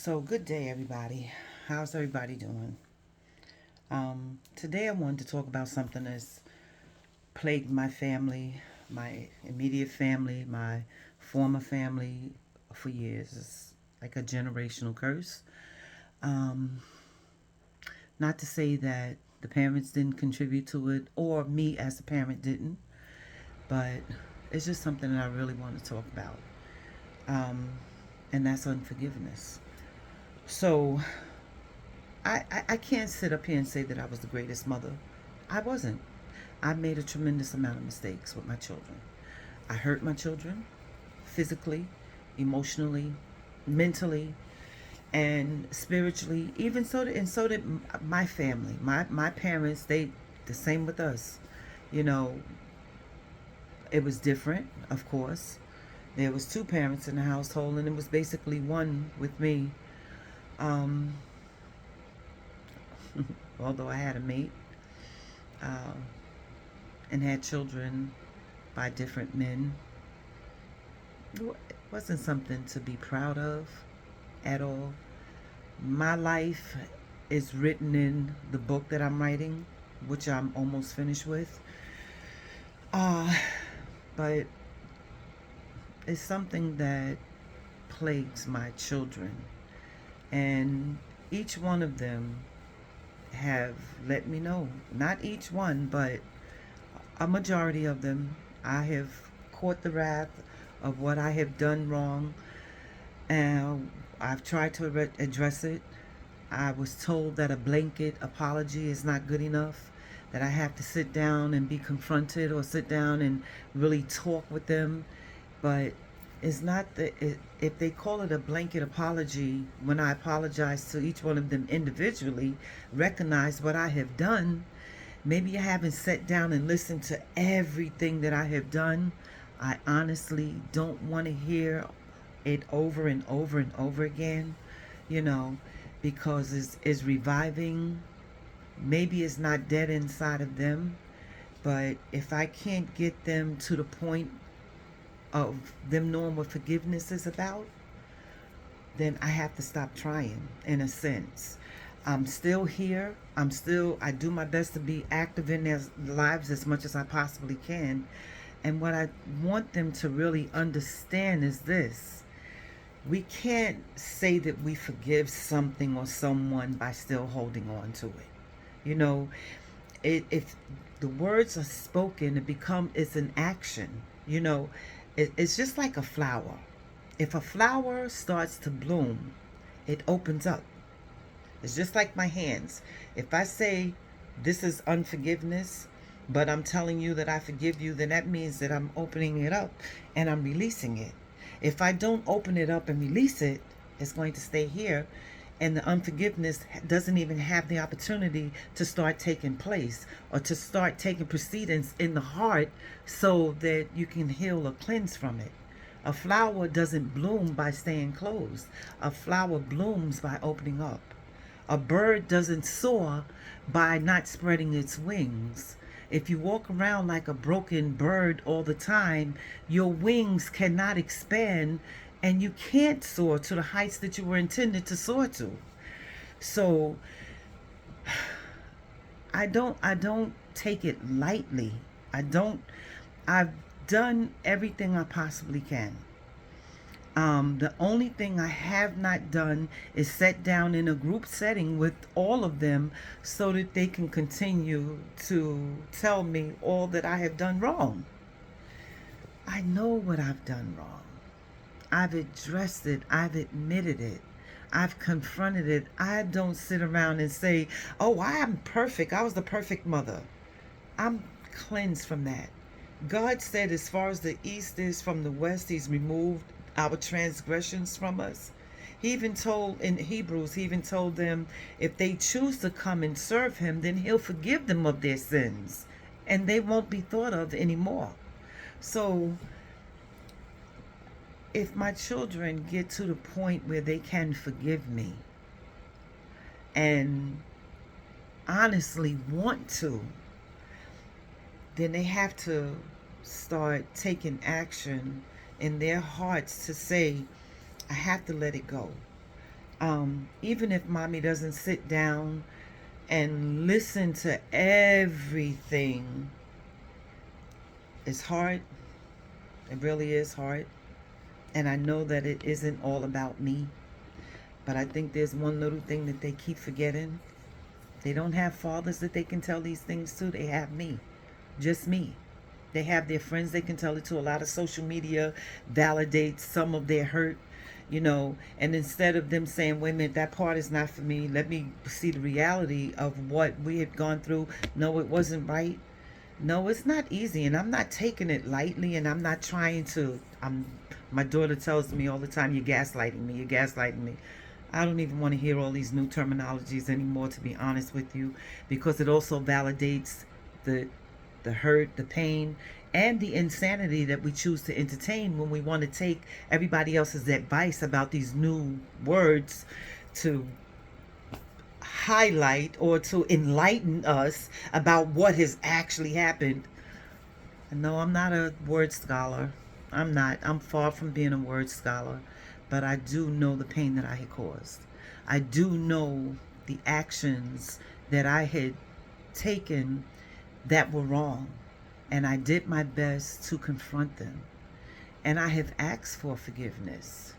So, good day, everybody. How's everybody doing? Today, I wanted to talk about something that's plagued my family, my immediate family, my former family for years. It's like a generational curse. Um, Not to say that the parents didn't contribute to it or me as a parent didn't, but it's just something that I really want to talk about. Um, and that's unforgiveness. So, I can't sit up here and say that I was the greatest mother. I wasn't. I made a tremendous amount of mistakes with my children. I hurt my children physically, emotionally, mentally, and spiritually. Even so, and so did my family, my parents. They the same with us. You know, it was different, of course. There was two parents in the household, and it was basically one with me. Um, Although I had a mate uh, and had children by different men, it wasn't something to be proud of at all. My life is written in the book that I'm writing, which I'm almost finished with. Uh, but it's something that plagues my children. And each one of them have let me know, not each one, but a majority of them, I have caught the wrath of what I have done wrong, and I've tried to address it. I was told that a blanket apology is not good enough, that I have to sit down and be confronted or sit down and really talk with them. But it's not if they call it a blanket apology, when I apologize to each one of them individually, recognize what I have done. Maybe I haven't sat down and listened to everything that I have done. I honestly don't want to hear it over and over and over again, you know, because it's reviving. Maybe it's not dead inside of them, but if I can't get them to the point of them knowing what forgiveness is about, then I have to stop trying in a sense. I'm still here. I do my best to be active in their lives as much as I possibly can. And what I want them to really understand is this: we can't say that we forgive something or someone by still holding on to it. You know, if the words are spoken, it's an action. You know, it's just like a flower. If a flower starts to bloom, it opens up. It's just like my hands. If I say this is unforgiveness, but I'm telling you that I forgive you, then that means that I'm opening it up and I'm releasing it. If I don't open it up and release it, it's going to stay here. And the unforgiveness doesn't even have the opportunity to start taking place or to start taking precedence in the heart so that you can heal or cleanse from it. A flower doesn't bloom by staying closed. A flower blooms by opening up. A bird doesn't soar by not spreading its wings. If you walk around like a broken bird all the time, your wings cannot expand and you can't soar to the heights that you were intended to soar to. So I don't take it lightly. I don't I've done everything I possibly can. The only thing I have not done is sit down in a group setting with all of them so that they can continue to tell me all that I have done wrong. I know what I've done wrong. I've addressed it. I've admitted it. I've confronted it. I don't sit around and say, oh, I am perfect. I was the perfect mother. I'm cleansed from that. God said, as far as the east is from the west, He's removed our transgressions from us. He even told in Hebrews, He even told them, if they choose to come and serve Him, then He'll forgive them of their sins and they won't be thought of anymore. So, if my children get to the point where they can forgive me and honestly want to, then they have to start taking action in their hearts to say, I have to let it go. Even if mommy doesn't sit down and listen to everything, it's hard. It really is hard. And I know that it isn't all about me. But I think there's one little thing that they keep forgetting. They don't have fathers that they can tell these things to. They have me. Just me. They have their friends they can tell it to. A lot of social media validates some of their hurt, and instead of them saying, wait a minute, that part is not for me, let me see the reality of what we had gone through. No, it wasn't right. No, it's not easy, and I'm not taking it lightly, and I'm not trying to. My daughter tells me all the time, you're gaslighting me, you're gaslighting me. I don't even want to hear all these new terminologies anymore, to be honest with you, because it also validates the the hurt, the pain, and the insanity that we choose to entertain when we want to take everybody else's advice about these new words to highlight or to enlighten us about what has actually happened. No, I'm not a word scholar. I'm not. I'm far from being a word scholar. But I do know the pain that I had caused. I do know the actions that I had taken that were wrong. And I did my best to confront them. And I have asked for forgiveness.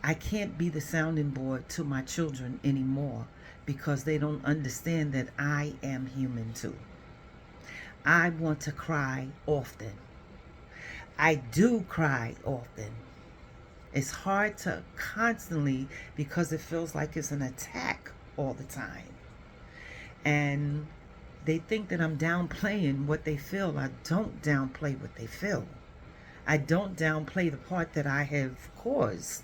I can't be the sounding board to my children anymore because they don't understand that I am human too. I want to cry often. I do cry often. It's hard to constantly, because it feels like it's an attack all the time. And they think that I'm downplaying what they feel. I don't downplay what they feel. I don't downplay the part that I have caused.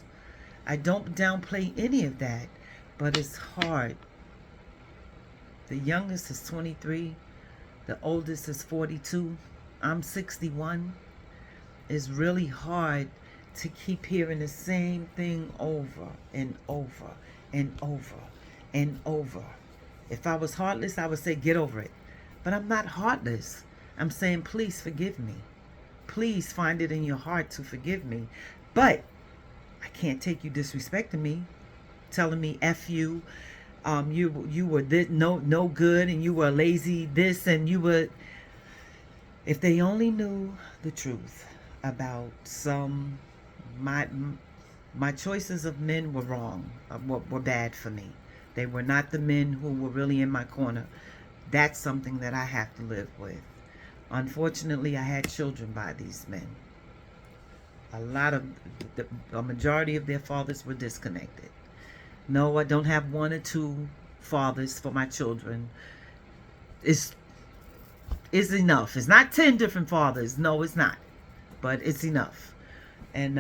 I don't downplay any of that. But it's hard. The youngest is 23. The oldest is 42. I'm 61. It's really hard to keep hearing the same thing over and over and over and over. If I was heartless, I would say get over it. But I'm not heartless. I'm saying please forgive me. Please find it in your heart to forgive me. But I can't take you disrespecting me, telling me F you, you were this, no good, and you were lazy this, and you were. If they only knew the truth about my choices of men were wrong, were bad for me. They were not the men who were really in my corner. That's something that I have to live with. Unfortunately, I had children by these men. A majority of their fathers were disconnected. No, I don't have one or two fathers for my children. It's enough. It's not 10 different fathers. No, it's not. But it's enough. And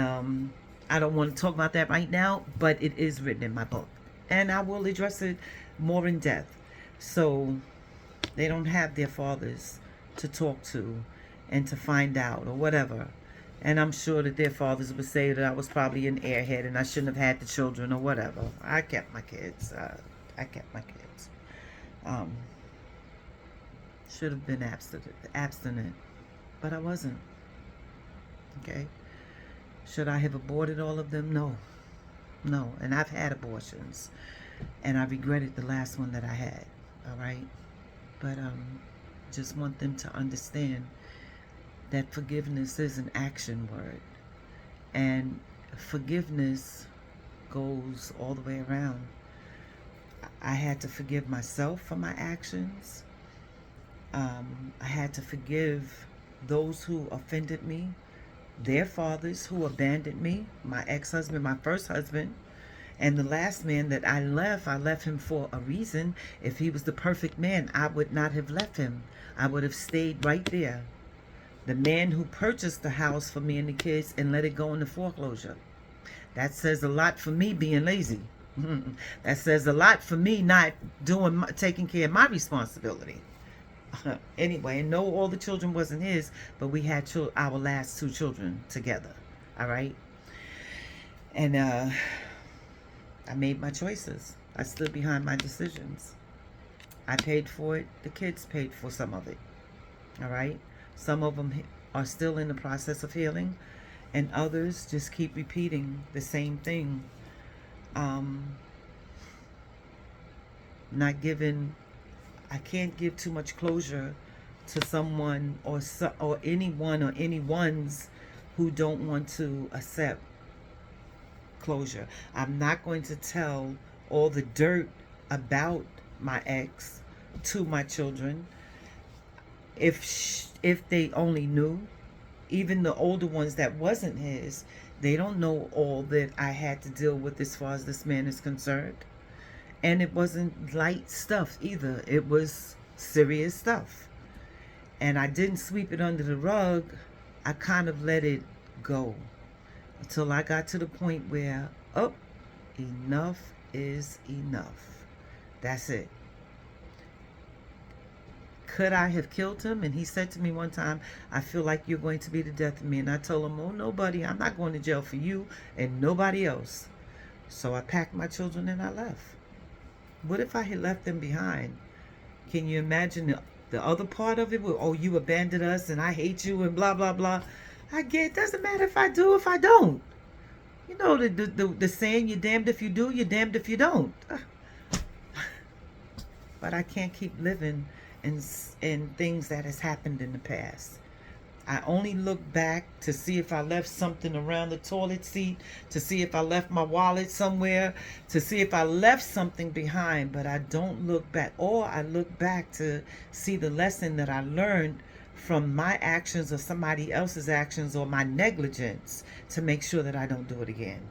I don't want to talk about that right now, but it is written in my book. And I will address it more in depth. So they don't have their fathers to talk to and to find out or whatever. And I'm sure that their fathers would say that I was probably an airhead and I shouldn't have had the children or whatever. I kept my kids. Should have been abstinent, but I wasn't. Okay. Should I have aborted all of them? No. No. And I've had abortions. And I regretted the last one that I had. All right. But just want them to understand that forgiveness is an action word. And forgiveness goes all the way around. I had to forgive myself for my actions. I had to forgive those who offended me, their fathers who abandoned me, my ex-husband, my first husband, and the last man that I left him for a reason. If he was the perfect man, I would not have left him. I would have stayed right there. The man who purchased the house for me and the kids and let it go into foreclosure. That says a lot for me being lazy. That says a lot for me not taking care of my responsibility. Anyway, and no, all the children wasn't his, but we had our last two children together. All right. And I made my choices. I stood behind my decisions. I paid for it. The kids paid for some of it. All right. Some of them are still in the process of healing, and others just keep repeating the same thing. Um, not giving, I can't give too much closure to someone or anyone or anyone's who don't want to accept closure. I'm not going to tell all the dirt about my ex to my children. If they only knew, even the older ones that wasn't his, they don't know all that I had to deal with as far as this man is concerned. And it wasn't light stuff either. It was serious stuff. And I didn't sweep it under the rug. I kind of let it go until I got to the point where, oh, enough is enough. That's it. Could I have killed him? And he said to me one time, I feel like you're going to be the death of me. And I told him, oh, nobody, I'm not going to jail for you and nobody else. So I packed my children and I left. What if I had left them behind? Can you imagine the other part of it? Where, oh, you abandoned us and I hate you and blah, blah, blah. I get it. Doesn't matter if I do, if I don't. You know the saying, you're damned if you do, you're damned if you don't. But I can't keep living in things that has happened in the past. I only look back to see if I left something around the toilet seat, to see if I left my wallet somewhere, to see if I left something behind, but I don't look back. Or I look back to see the lesson that I learned from my actions or somebody else's actions or my negligence to make sure that I don't do it again.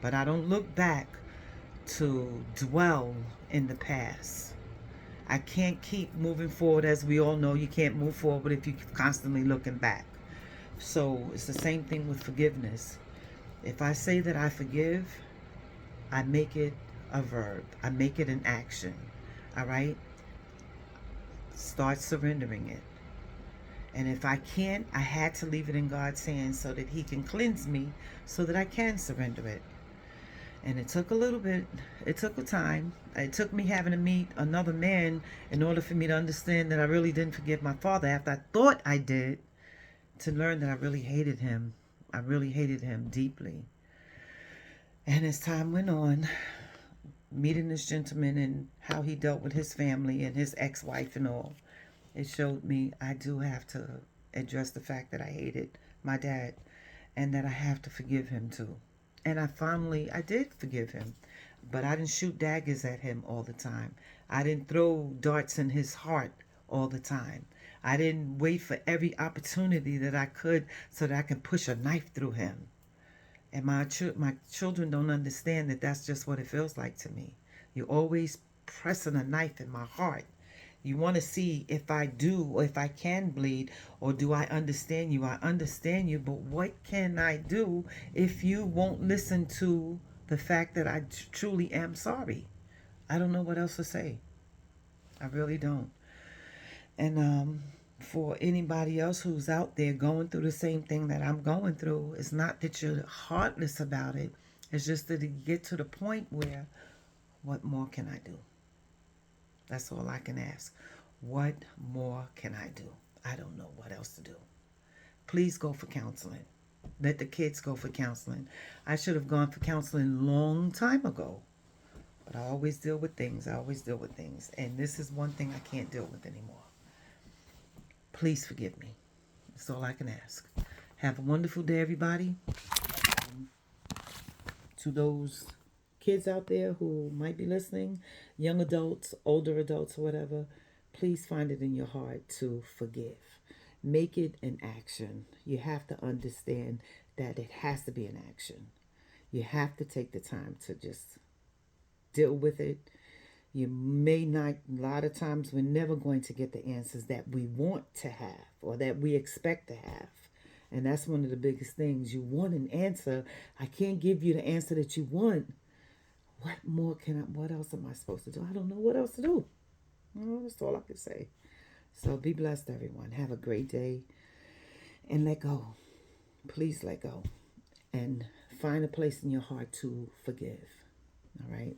But I don't look back to dwell in the past. I can't keep moving forward. As we all know, you can't move forward if you're constantly looking back. So it's the same thing with forgiveness. If I say that I forgive, I make it a verb. I make it an action. All right? Start surrendering it. And if I can't, I had to leave it in God's hands so that he can cleanse me so that I can surrender it. And it took a little bit. It took a time. It took me having to meet another man in order for me to understand that I really didn't forgive my father after I thought I did, to learn that I really hated him. I really hated him deeply. And as time went on, meeting this gentleman and how he dealt with his family and his ex-wife and all, it showed me I do have to address the fact that I hated my dad and that I have to forgive him too. And I did forgive him, but I didn't shoot daggers at him all the time. I didn't throw darts in his heart all the time. I didn't wait for every opportunity that I could so that I can push a knife through him. And my children don't understand that that's just what it feels like to me. You're always pressing a knife in my heart. You want to see if I do or if I can bleed, or do I understand you? I understand you, but what can I do if you won't listen to the fact that I truly am sorry? I don't know what else to say. I really don't. And for anybody else who's out there going through the same thing that I'm going through, it's not that you're heartless about it. It's just that you get to the point where, what more can I do? That's all I can ask. What more can I do? I don't know what else to do. Please go for counseling. Let the kids go for counseling. I should have gone for counseling long time ago. But I always deal with things. And this is one thing I can't deal with anymore. Please forgive me. That's all I can ask. Have a wonderful day, everybody. To those kids out there who might be listening, young adults, older adults, or whatever, please find it in your heart to forgive. Make it an action. You have to understand that it has to be an action. You have to take the time to just deal with it. You may not, a lot of times we're never going to get the answers that we want to have or that we expect to have. And that's one of the biggest things. You want an answer. I can't give you the answer that you want. What else am I supposed to do? I don't know what else to do. That's all I can say. So be blessed, everyone. Have a great day. And let go. Please let go. And find a place in your heart to forgive. All right?